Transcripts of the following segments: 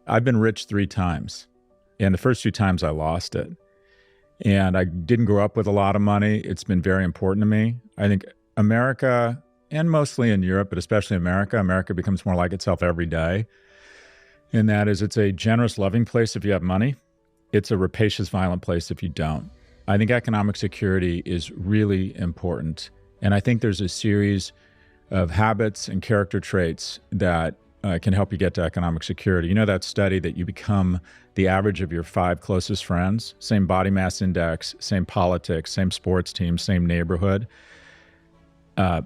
I've been rich 3 times, and the first 2 times I lost it. And I didn't grow up with a lot of money. It's been very important to me. I think America, and mostly in Europe, but especially America becomes more like itself every day. And that is, it's a generous, loving place if you have money. It's a rapacious, violent place if you don't. I think economic security is really important. And I think there's a series of habits and character traits that can help you get to economic security. You know that study that you become the average of your 5 closest friends, same body mass index, same politics, same sports team, same neighborhood.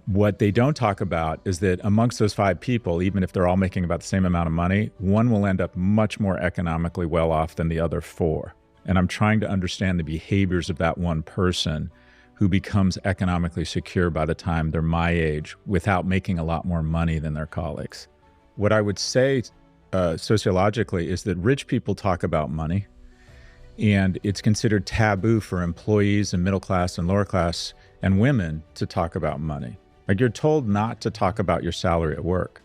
What they don't talk about is that amongst those 5 people, even if they're all making about the same amount of money, one will end up much more economically well off than the other 4. And I'm trying to understand the behaviors of that one person who becomes economically secure by the time they're my age without making a lot more money than their colleagues. What I would say sociologically is that rich people talk about money, and it's considered taboo for employees and middle class and lower class and women to talk about money. Like, you're told not to talk about your salary at work.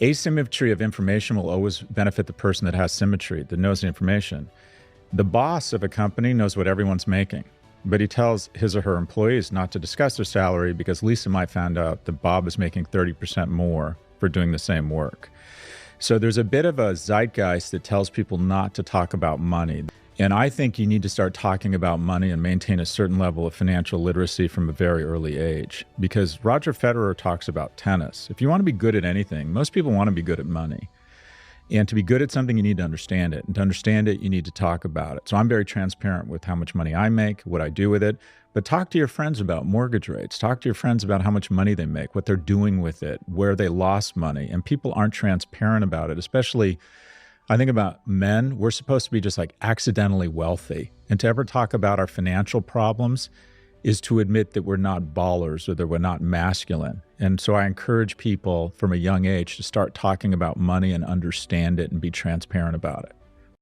Asymmetry of information will always benefit the person that has symmetry, that knows the information. The boss of a company knows what everyone's making, but he tells his or her employees not to discuss their salary because Lisa might find out that Bob is making 30% more for doing the same work. So there's a bit of a zeitgeist that tells people not to talk about money. And I think you need to start talking about money and maintain a certain level of financial literacy from a very early age. Because Roger Federer talks about tennis. If you want to be good at anything, most people want to be good at money. And to be good at something, you need to understand it. And to understand it, you need to talk about it. So I'm very transparent with how much money I make, what I do with it. But talk to your friends about mortgage rates. Talk to your friends about how much money they make, what they're doing with it, where they lost money. And people aren't transparent about it, especially, I think about men. We're supposed to be just like accidentally wealthy. And to ever talk about our financial problems is to admit that we're not ballers or that we're not masculine. And so I encourage people from a young age to start talking about money and understand it and be transparent about it.